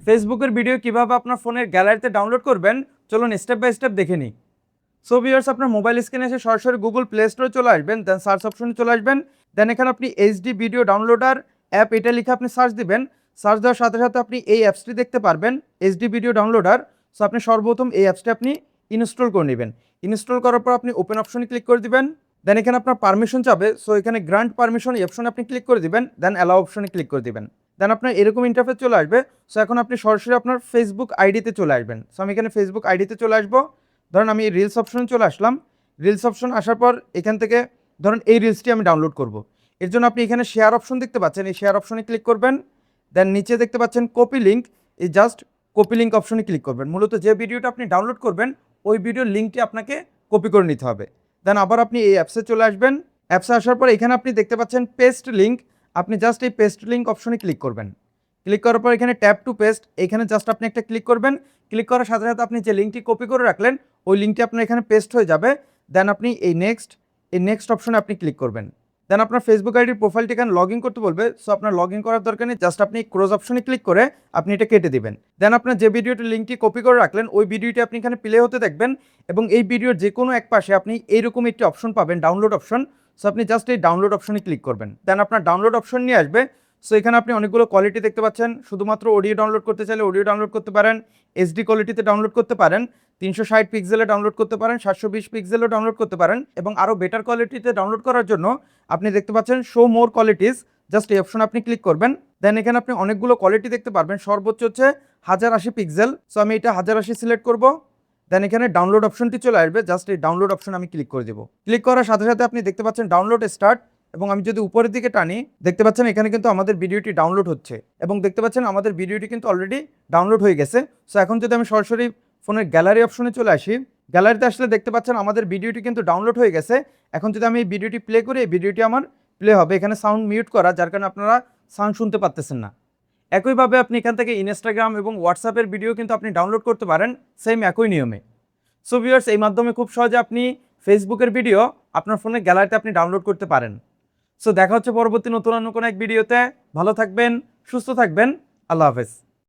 ফেসবুকের ভিডিও কিভাবে আপনার ফোনের গ্যালারিতে ডাউনলোড করবেন চলুন স্টেপ বাই স্টেপ দেখে নিই। সো ভিউয়ার্স, আপনার মোবাইল স্ক্রিনে এসে সরাসরি গুগল প্লে স্টোরে চলে আসবেন, দেন সার্চ অপশনে চলে আসবেন। দেন এখানে আপনি এইচডি ভিডিও ডাউনলোডার অ্যাপ এটা লিখে আপনি সার্চ দিবেন। সার্চ দেওয়ার সাথে সাথে আপনি এই অ্যাপসটি দেখতে পারবেন, এইচডি ভিডিও ডাউনলোডার। সো আপনি সর্বপ্রথম এই অ্যাপসটি আপনি ইনস্টল করে নেবেন। ইনস্টল করার পর আপনি ওপেন অপশনে ক্লিক করে দিবেন। দেন এখানে আপনার পারমিশন চাবে, সো এখানে গ্রান্ট পারমিশন এই অপশনে আপনি ক্লিক করে দিবেন। দেন অ্যালাউ অপশনে ক্লিক করে দিবেন। দেন আপনার এরকম ইন্টারফেস চলে আসবে। সো এখন আপনি সরাসরি আপনার ফেসবুক আইডিতে চলে আসবেন। সো আমি এখানে ফেসবুক আইডিতে চলে আসবো। ধরেন আমি রিলস অপশনে চলে আসলাম। রিলস অপশন আসার পর এখান থেকে ধরেন এই রিলসটি আমি ডাউনলোড করব। এর জন্য আপনি এখানে শেয়ার অপশন দেখতে পাচ্ছেন, এই শেয়ার অপশনে ক্লিক করবেন। দেন নিচে দেখতে পাচ্ছেন কপি লিঙ্ক, এই জাস্ট কপি লিঙ্ক অপশনে ক্লিক করবেন। মূলত যে ভিডিওটা আপনি ডাউনলোড করবেন ওই ভিডিওর লিঙ্কটি আপনাকে কপি করে নিতে হবে। দেন আবার আপনি এই অ্যাপসে চলে আসবেন। অ্যাপসে আসার পর এখানে আপনি দেখতে পাচ্ছেন পেস্ট লিঙ্ক, আপনি জাস্ট এই পেস্ট লিঙ্ক অপশনে ক্লিক করবেন। ক্লিক করার পর এখানে ট্যাপ টু পেস্ট, এখানে জাস্ট আপনি একটা ক্লিক করবেন। ক্লিক করার সাথে সাথে আপনি যে লিঙ্কটি কপি করে রাখলেন ওই লিঙ্কটি আপনার এখানে পেস্ট হয়ে যাবে। দেন আপনি এই নেক্সট অপশনে আপনি ক্লিক করবেন। দেন আপনার ফেসবুক আইডির প্রোফাইলটি এখানে লগ ইন করতে বলবে। সো আপনার লগ ইন করার দরকার নেই, জাস্ট আপনি ক্লোজ অপশনে ক্লিক করে আপনি এটা কেটে দিবেন। দেন আপনার যে ভিডিওটির লিঙ্কটি কপি করে রাখলেন ওই ভিডিওটি আপনি এখানে প্লে হতে দেখবেন এবং এই ভিডিওর যে কোনো এক পাশে আপনি এইরকম একটি অপশন পাবেন, ডাউনলোড অপশন। সো আপনি জাস্ট এই ডাউনলোড অপশনে ক্লিক করবেন। দেন আপনার ডাউনলোড অপশন নিয়ে আসবে। সো এখানে আপনি অনেকগুলো কোয়ালিটি দেখতে পাচ্ছেন। শুধুমাত্র অডিও ডাউনলোড করতে চাইলে অডিও ডাউনলোড করতে পারেন, এইচডি কোয়ালিটিতে ডাউনলোড করতে পারেন, 360 পিক্সেলে ডাউনলোড করতে পারেন, 720 পিক্সেলেও ডাউনলোড করতে পারেন এবং আরও বেটার কোয়ালিটিতে ডাউনলোড করার জন্য আপনি দেখতে পাচ্ছেন শো মোর কোয়ালিটিস, জাস্ট এই অপশনে আপনি ক্লিক করবেন। দেন এখানে আপনি অনেকগুলো কোয়ালিটি দেখতে পারবেন, সর্বোচ্চ হচ্ছে 1080 পিক্সেল। সো আমি এটা 1080 সিলেক্ট করব। দেন এখানে ডাউনলোড অপশনটি চলে আসবে, জাস্ট এই ডাউনলোড অপশন আমি ক্লিক করে দেবো। ক্লিক করার সাথে সাথে আপনি দেখতে পাচ্ছেন ডাউনলোড স্টার্ট এবং আমি যদি উপরের দিকে টানি দেখতে পাচ্ছেন এখানে কিন্তু আমাদের ভিডিওটি ডাউনলোড হচ্ছে এবং দেখতে পাচ্ছেন আমাদের ভিডিওটি কিন্তু অলরেডি ডাউনলোড হয়ে গেছে। সো এখন যদি আমি সরাসরি ফোনের গ্যালারি অপশনে চলে আসি, গ্যালারিতে আসলে দেখতে পাচ্ছেন আমাদের ভিডিওটি কিন্তু ডাউনলোড হয়ে গেছে। এখন যদি আমি এই ভিডিওটি প্লে করি এই ভিডিওটি আমার প্লে হবে। এখানে সাউন্ড মিউট করা, যার কারণে আপনারা সাউন্ড শুনতে পাচ্তেছেন না। একইভাবে আপনি এখান থেকে ইনস্টাগ্রাম এবং হোয়াটসঅ্যাপের ভিডিও কিন্তু আপনি ডাউনলোড করতে পারেন সেম একই নিয়মে। সো ভিউয়ার্স, এই মাধ্যমে খুব সহজে আপনি ফেসবুকের ভিডিও আপনার ফোনের গ্যালারিতে আপনি ডাউনলোড করতে পারেন। সো দেখা হচ্ছে পরবর্তী নতুন অন্য কোনো এক ভিডিওতে। ভালো থাকবেন, সুস্থ থাকবেন, আল্লাহ হাফেজ।